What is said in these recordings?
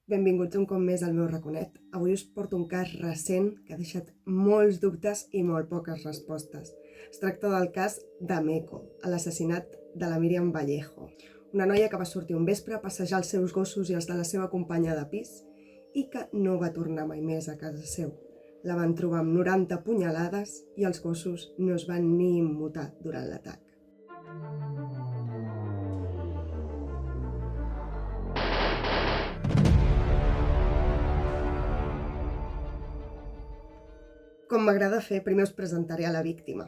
Benvinguts un cop més al meu raconet. Avui us porto un cas recent que ha deixat molts dubtes i molt poques respostes. Es tracta del cas d'Ameco, l'assassinat de la Míriam Vallejo, una noia que va sortir un vespre a passejar els seus gossos i els de la seva companya de pis i que no va tornar mai més a casa seu. La van trobar amb 90 punyalades i els gossos no es van ni immutar durant l'atac. Com m'agrada fer, primer us presentaré a la víctima.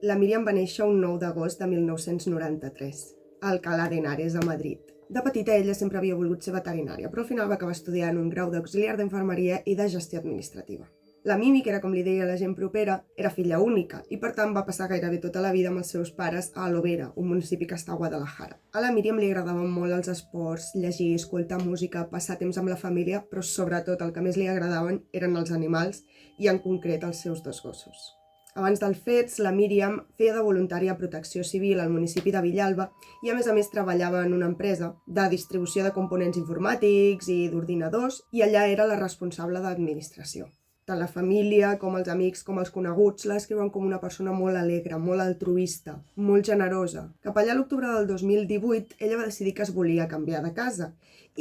La Míriam va néixer un 9 d'agost de 1993, a Alcalá de Henares, a Madrid. De petita ella sempre havia volgut ser veterinària, però al final va acabar estudiant un grau d'auxiliar d'infermeria i de gestió administrativa. La Mimi, que era com li deia la gent propera, era filla única i per tant va passar gairebé tota la vida amb els seus pares a Lovera, un municipi que està a Guadalajara. A la Míriam li agradaven molt els esports, llegir, escoltar música, passar temps amb la família, però sobretot el que més li agradaven eren els animals i en concret els seus dos gossos. Abans dels fets, la Míriam feia de voluntària a Protecció Civil al municipi de Villalba i a més treballava en una empresa de distribució de components informàtics i d'ordinadors i allà era la responsable d'administració. Tant la família, com els amics, com els coneguts, la descriuen com una persona molt alegre, molt altruista, molt generosa. Cap allà a l'octubre del 2018, ella va decidir que es volia canviar de casa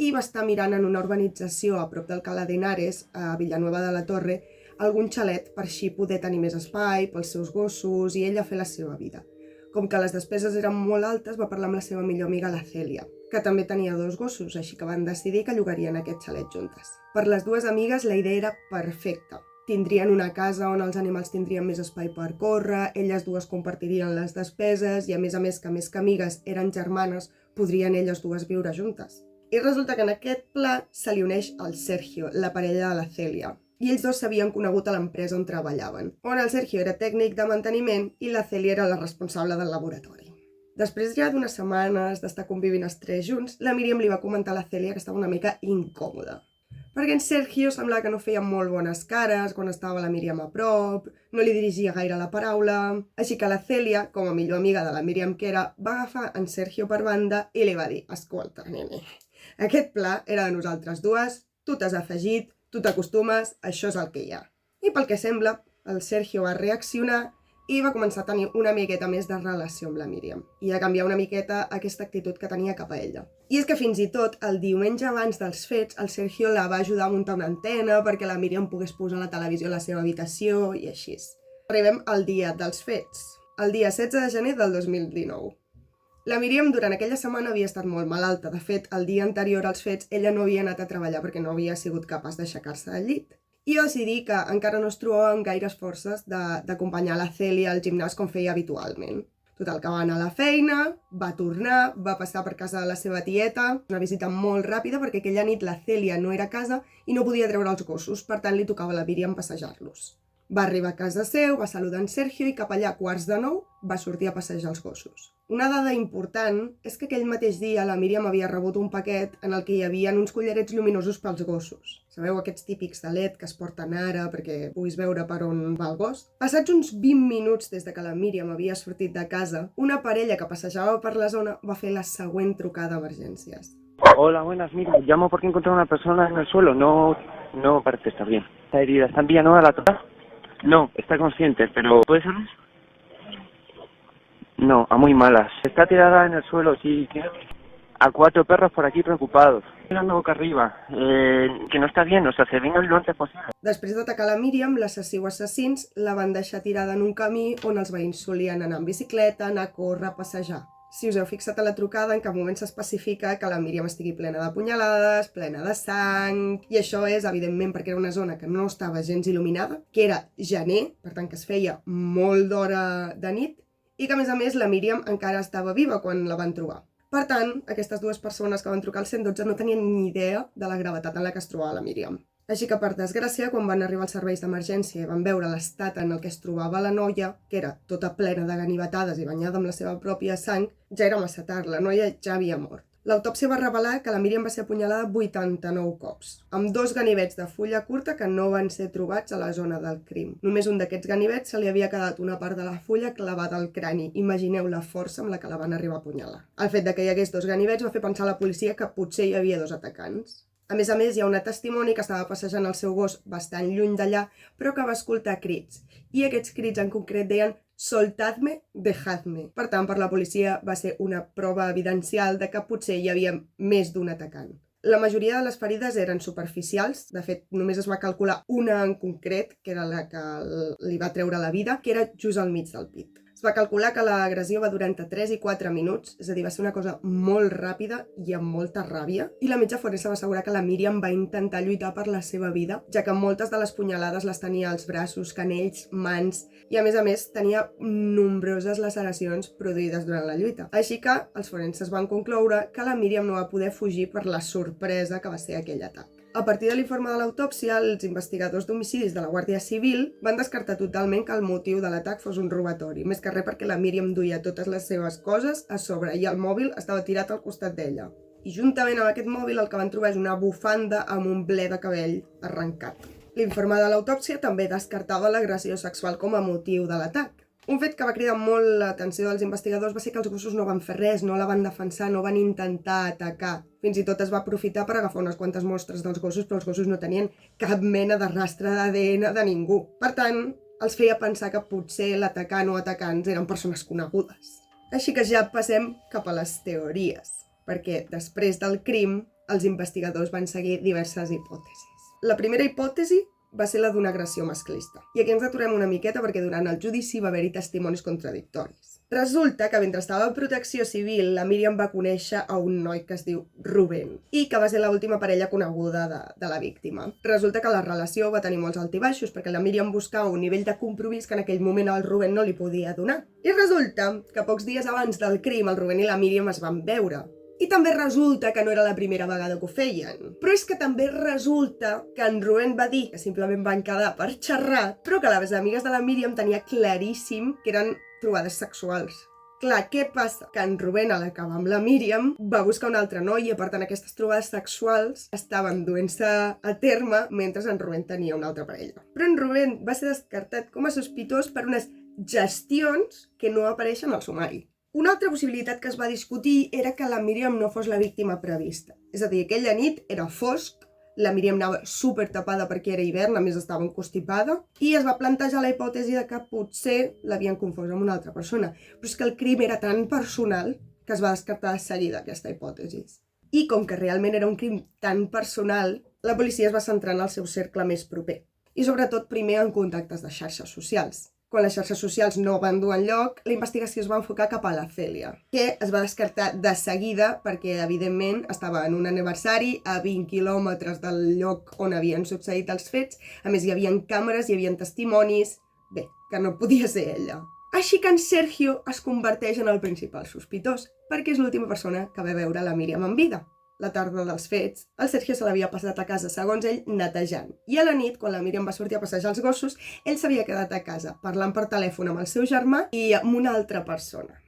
i va estar mirant en una urbanització a prop d'Alcalá de Henares, a Villanueva de la Torre, algun xalet per així poder tenir més espai pels seus gossos i ella fer la seva vida. Com que les despeses eren molt altes, va parlar amb la seva millor amiga, la Cèlia, que també tenia dos gossos, així que van decidir que llogarien aquest xalet juntes. Per les dues amigues la idea era perfecta. Tindrien una casa on els animals tindrien més espai per córrer, elles dues compartirien les despeses i a més que amigues eren germanes, podrien elles dues viure juntes. I resulta que en aquest pla se li uneix el Sergio, la parella de la Cèlia. I ells dos s'havien conegut a l'empresa on treballaven, on el Sergio era tècnic de manteniment i la Cèlia era la responsable del laboratori. Després ja d'unes setmanes d'estar convivint els tres junts, la Míriam li va comentar a la Cèlia que estava una mica incòmoda. Perquè en Sergio semblava que no feia molt bones cares quan estava la Míriam a prop, no li dirigia gaire la paraula, així que la Cèlia, com a millor amiga de la Míriam que era, va agafar en Sergio per banda i li va dir: escolta, nene, aquest pla era de nosaltres dues, tu t'has afegit, tu t'acostumes, això és el que hi ha. I pel que sembla, el Sergio va reaccionar i va començar a tenir una miqueta més de relació amb la Míriam i a canviar una miqueta aquesta actitud que tenia cap a ella. I és que fins i tot el diumenge abans dels fets el Sergio la va ajudar a muntar una antena perquè la Míriam pogués posar la televisió a la seva habitació i així. Arribem al dia dels fets, el dia 16 de gener del 2019. La Míriam durant aquella setmana havia estat molt malalta. De fet, el dia anterior als fets ella no havia anat a treballar perquè no havia sigut capaç d'aixecar-se del llit. I va decidir que encara no es trobava amb gaires forces d'acompanyar la Cèlia al gimnàs com feia habitualment. Total, que va anar a la feina, va tornar, va passar per casa de la seva tieta, una visita molt ràpida perquè aquella nit la Cèlia no era a casa i no podia treure els gossos, per tant li tocava a la Míriam passejar-los. Va arribar a casa seu, va saludar en Sergio i cap allà a 8:45 va sortir a passejar els gossos. Una dada important és que aquell mateix dia la Míriam havia rebut un paquet en el que hi havia uns collarets lluminosos pels gossos. Sabeu, aquests típics de LED que es porten ara perquè puguis veure per on va el gos? Passats uns 20 minuts des de que la Míriam havia sortit de casa, una parella que passejava per la zona va fer la següent trucada d'emergències. Hola, buenas, mira, llamo porque encontré a una persona en el suelo, no parece estar bien. ¿Está herida? ¿Está en Villanueva de la Torre? No, está consciente, pero ¿puede salir? No, a muy malas. Está tirada en el suelo, sí. A 4 perros por aquí preocupados. Mirando boca arriba, que no está bien, o sea, se vengan lo antes posible. Després d'atacar la Míriam, l'assassí o assassins la van deixar tirada en un camí on els veïns solien anar en bicicleta, anar a córrer, a passejar. Si us heu fixat a la trucada, en cap moment s'especifica que la Míriam estigui plena de punyalades, plena de sang, i això és, evidentment, perquè era una zona que no estava gens il·luminada, que era gener, per tant que es feia molt d'hora de nit, i que, a més, la Míriam encara estava viva quan la van trobar. Per tant, aquestes dues persones que van trucar al 112 no tenien ni idea de la gravetat en la que es trobava la Míriam. Així que, per desgràcia, quan van arribar els serveis d'emergència i van veure l'estat en el que es trobava la noia, que era tota plena de ganivetades i banyada amb la seva pròpia sang, ja era massa tard, la noia ja havia mort. L'autòpsia va revelar que la Míriam va ser apunyalada 89 cops, amb 2 ganivets de fulla curta que no van ser trobats a la zona del crim. Només un d'aquests ganivets se li havia quedat una part de la fulla clavada al crani. Imagineu la força amb la que la van arribar a apunyalar. El fet que hi hagués 2 ganivets va fer pensar a la policia que potser hi havia 2 atacants. A més, hi ha una testimoni que estava passejant el seu gos bastant lluny d'allà, però que va escoltar crits. I aquests crits en concret deien «soltadme, dejadme». Per tant, per la policia va ser una prova evidencial de que potser hi havia més d'un atacant. La majoria de les ferides eren superficials, de fet, només es va calcular una en concret, que era la que li va treure la vida, que era just al mig del pit. Es va calcular que l'agressió va durar entre 3 i 4 minuts, és a dir, va ser una cosa molt ràpida i amb molta ràbia, i la metge forense va assegurar que la Míriam va intentar lluitar per la seva vida, ja que moltes de les punyalades les tenia als braços, canells, mans, i a més tenia nombroses laceracions produïdes durant la lluita. Així que els forenses van concloure que la Míriam no va poder fugir per la sorpresa que va ser aquell atac. A partir de l'informe de l'autòpsia, els investigadors d'homicidis de la Guàrdia Civil van descartar totalment que el motiu de l'atac fos un robatori, més que res perquè la Míriam duia totes les seves coses a sobre i el mòbil estava tirat al costat d'ella. I juntament amb aquest mòbil el que van trobar és una bufanda amb un ble de cabell arrencat. L'informe de l'autòpsia també descartava l'agressió sexual com a motiu de l'atac. Un fet que va cridar molt l'atenció dels investigadors va ser que els gossos no van fer res, no la van defensar, no van intentar atacar. Fins i tot es va aprofitar per agafar unes quantes mostres dels gossos, però els gossos no tenien cap mena de rastre d'ADN de ningú. Per tant, els feia pensar que potser l'atacant o atacants eren persones conegudes. Així que ja passem cap a les teories, perquè després del crim, els investigadors van seguir diverses hipòtesis. La primera hipòtesi va ser la d'una agressió masclista. I aquí ens aturem una miqueta perquè durant el judici va haver-hi testimonis contradictoris. Resulta que mentre estava en protecció civil, la Míriam va conèixer a un noi que es diu Rubén i que va ser l'última parella coneguda de la víctima. Resulta que la relació va tenir molts altibaixos perquè la Míriam buscava un nivell de compromís que en aquell moment el Rubén no li podia donar. I resulta que pocs dies abans del crim el Rubén i la Míriam es van veure. I també resulta que no era la primera vegada que ho feien. Però és que també resulta que en Rubén va dir que simplement van quedar per xerrar, però que les amigues de la Míriam tenia claríssim que eren trobades sexuals. Clar, què passa? Que en Rubén, a l'acabar amb la Míriam, va buscar un altre noi i per tant aquestes trobades sexuals estaven duent-se a terme mentre en Rubén tenia una altra parella. Però en Rubén va ser descartat com a sospitós per unes gestions que no apareixen al sumari. Una altra possibilitat que es va discutir era que la Míriam no fos la víctima prevista. És a dir, aquella nit era fosc, la Míriam anava super tapada perquè era hivern, a més estava encostipada, i es va plantejar la hipòtesi de que potser l'havien confós amb una altra persona. Però és que el crim era tan personal que es va descartar de seguida aquesta hipòtesi. I com que realment era un crim tan personal, la policia es va centrar en el seu cercle més proper. I sobretot primer en contactes de xarxes socials. Quan les xarxes socials no van dur enlloc, la investigació es va enfocar cap a la Cèlia, que es va descartar de seguida perquè, evidentment, estava en un aniversari a 20 quilòmetres del lloc on havien succeït els fets. A més, hi havia càmeres, hi havia testimonis... Bé, que no podia ser ella. Així que en Sergio es converteix en el principal sospitós, perquè és l'última persona que va veure la Míriam en vida. La tarda dels fets, el Sergio se l'havia passat a casa, segons ell, netejant. I a la nit, quan la Míriam va sortir a passejar els gossos, ell s'havia quedat a casa, parlant per telèfon amb el seu germà i amb una altra persona.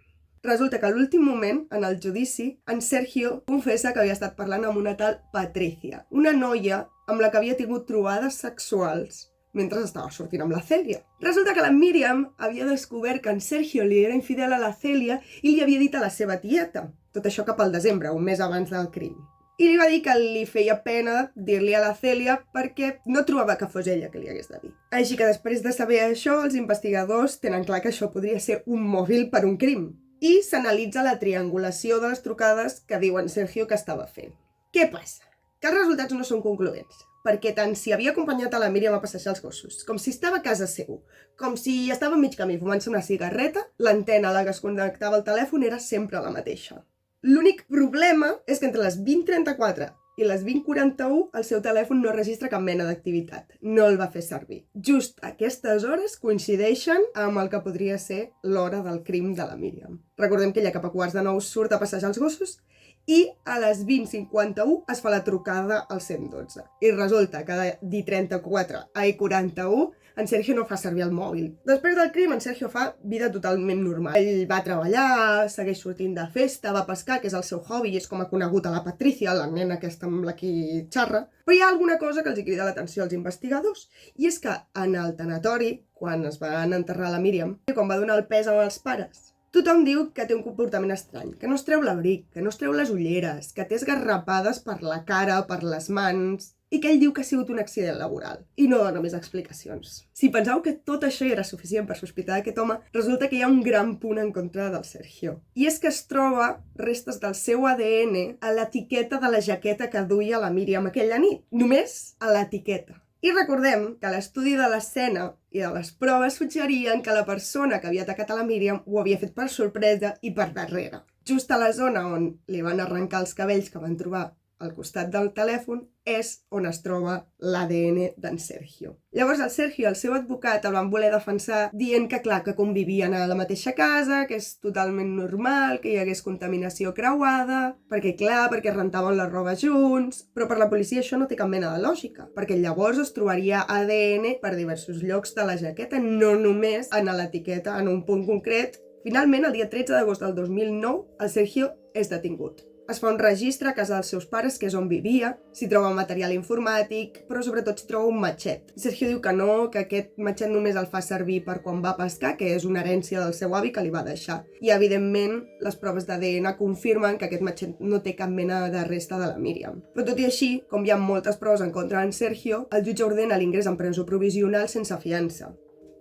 Resulta que a l'últim moment, en el judici, en Sergio confessa que havia estat parlant amb una tal Patricia, una noia amb la que havia tingut trobades sexuals mentre estava sortint amb la Cèlia. Resulta que la Míriam havia descobert que en Sergio li era infidel a la Cèlia i li havia dit a la seva tieta. Tot això cap al desembre, un mes abans del crim. I li va dir que li feia pena dir-li a la Cèlia perquè no trobava que fos ella que li hagués de dir. Així que després de saber això, els investigadors tenen clar que això podria ser un mòbil per un crim. I s'analitza la triangulació de les trucades que diuen Sergio que estava fent. Què passa? Que els resultats no són concloents, perquè tant si havia acompanyat a la Míriam a passejar els gossos, com si estava a casa seu, com si estava a mig camí fumant-se una cigarreta, l'antena a la que es connectava el telèfon era sempre la mateixa. L'únic problema és que entre les 20:34 i les 20:41 el seu telèfon no registra cap mena d'activitat. No el va fer servir. Just aquestes hores coincideixen amb el que podria ser l'hora del crim de la Míriam. Recordem que ella cap a 8:45 surt a passejar els gossos i a les 20:51 es fa la trucada al 112. I resulta que de 10:34 a 41 en Sergio no fa servir el mòbil. Després del crim, en Sergio fa vida totalment normal. Ell va treballar, segueix sortint de festa, va pescar, que és el seu hobby, i és com ha conegut a la Patricia, la nena aquesta amb la qui xarra. Però hi ha alguna cosa que els crida l'atenció als investigadors, i és que en el tanatori, quan es van enterrar la Míriam, quan va donar el pes als pares, Tothom diu que té un comportament estrany, que no es treu l'abric, que no es treu les ulleres, que té esgarrapades per la cara, per les mans, i que ell diu que ha sigut un accident laboral. I no dona més explicacions. Si penseu que tot això era suficient per sospitar d'aquest home, resulta que hi ha un gran punt en contra del Sergio. I és que es troba restes del seu ADN a l'etiqueta de la jaqueta que duia la Míriam aquella nit. Només a l'etiqueta. I recordem que l'estudi de l'escena i de les proves suggerien que la persona que havia atacat a la Míriam ho havia fet per sorpresa i per darrere. Just a la zona on li van arrencar els cabells que van trobar al costat del telèfon és on es troba l'ADN d'en Sergio. Llavors el Sergio i el seu advocat el van voler defensar dient que clar, que convivien a la mateixa casa, que és totalment normal, que hi hagués contaminació creuada, perquè rentaven la roba junts, però per la policia això no té cap mena de lògica, perquè llavors es trobaria ADN per diversos llocs de la jaqueta, no només en l'etiqueta, en un punt concret. Finalment, el dia 13 d'agost del 2009, el Sergio és detingut. Es fa un registre a casa dels seus pares, que és on vivia, s'hi troba material informàtic, però sobretot s'hi troba un matxet. Sergio diu que no, que aquest matxet només el fa servir per quan va pescar, que és una herència del seu avi que li va deixar. I, evidentment, les proves d'ADN confirmen que aquest matxet no té cap mena de resta de la Míriam. Però tot i així, com hi ha moltes proves en contra d'en Sergio, el jutge ordena l'ingrés en presó provisional sense fiança.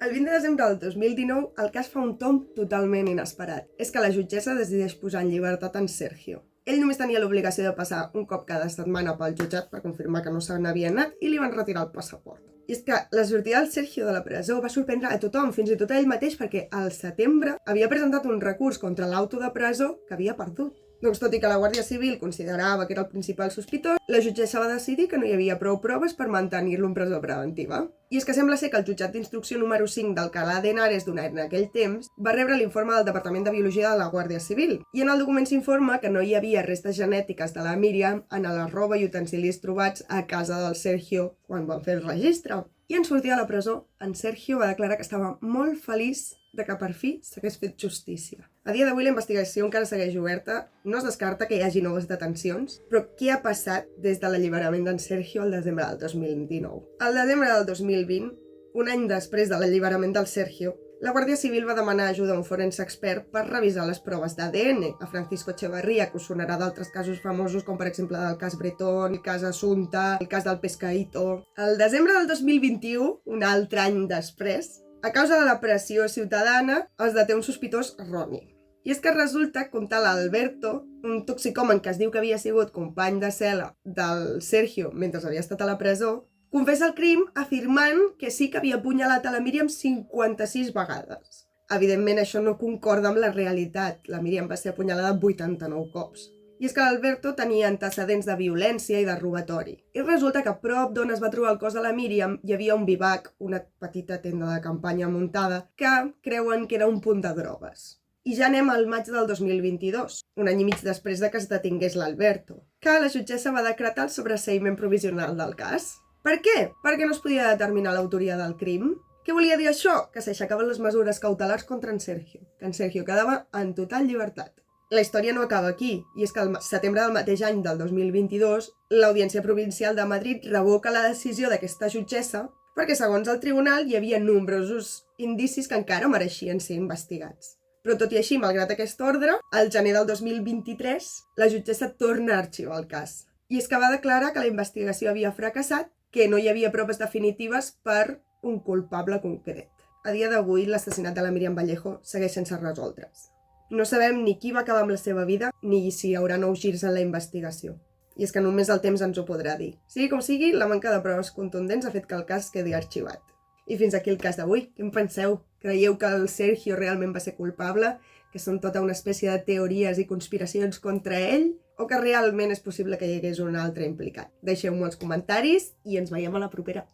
El 20 de desembre del 2019, el cas fa un tomb totalment inesperat. És que la jutgessa decideix posar en llibertat en Sergio. Ell només tenia l'obligació de passar un cop cada setmana pel jutjat per confirmar que no se n'havia anat i li van retirar el passaport. I és que la sortida del Sergio de la presó va sorprendre a tothom, fins i tot a ell mateix, perquè al setembre havia presentat un recurs contra l'auto de presó que havia perdut. Doncs tot i que la Guàrdia Civil considerava que era el principal sospitós, la jutgessa va decidir que no hi havia prou proves per mantenir-lo en presó preventiva. I és que sembla ser que el jutjat d'instrucció número 5 d'Alcalá de Henares, donat en aquell temps, va rebre l'informe del Departament de Biologia de la Guàrdia Civil. I en el document s'informa que no hi havia restes genètiques de la Míriam en la roba i utensilis trobats a casa del Sergio quan van fer el registre. I en sortir de la presó, en Sergio va declarar que estava molt feliç de que per fi s'hagués fet justícia. A dia d'avui la investigació encara segueix oberta, no es descarta que hi hagi noves detencions, però què ha passat des de l'alliberament d'en Sergio al desembre del 2019? Al desembre del 2020, un any després de l'alliberament del Sergio, la Guàrdia Civil va demanar ajuda a un forense expert per revisar les proves d'ADN, a Francisco Echeverría, que us sonarà d'altres casos famosos, com per exemple el cas Bretón, el cas Assumpta, el cas del Pescaíto. Al desembre del 2021, un altre any després, a causa de la pressió ciutadana, es deté un sospitós erroni. I és que resulta que un tal Alberto, un toxicòman que es diu que havia sigut company de cel·la del Sergio mentre havia estat a la presó, confessa el crim afirmant que sí que havia apunyalat a la Míriam 56 vegades. Evidentment, això no concorda amb la realitat. La Míriam va ser apunyalada 89 cops. I és que l'Alberto tenia antecedents de violència i de robatori. I resulta que a prop d'on es va trobar el cos de la Míriam hi havia un vivac, una petita tenda de campanya muntada, que creuen que era un punt de drogues. I ja anem al maig del 2022, un any i mig després de que es detingués l'Alberto, que la jutgessa va decretar el sobreseïment provisional del cas. Per què? Perquè no es podia determinar l'autoria del crim. Què volia dir això? Que s'aixecaven les mesures cautelars contra en Sergio, que en Sergio quedava en total llibertat. La història no acaba aquí, i és que al setembre del mateix any del 2022, l'Audiència Provincial de Madrid revoca la decisió d'aquesta jutgessa perquè, segons el tribunal, hi havia nombrosos indicis que encara mereixien ser investigats. Però tot i així, malgrat aquest ordre, al gener del 2023, la jutgessa torna a arxivar el cas. I és que va declarar que la investigació havia fracassat, que no hi havia proves definitives per un culpable concret. A dia d'avui, l'assassinat de la Míriam Vallejo segueix sense resoldre's. No sabem ni qui va acabar amb la seva vida, ni si hi haurà nous girs en la investigació. I és que només el temps ens ho podrà dir. Sigui com sigui, la manca de proves contundents ha fet que el cas quedi arxivat. I fins aquí el cas d'avui. Què en penseu? Creieu que el Sergio realment va ser culpable? Que són tota una espècie de teories i conspiracions contra ell? O que realment és possible que hi hagués un altre implicat? Deixeu-m'ho als comentaris i ens veiem a la propera.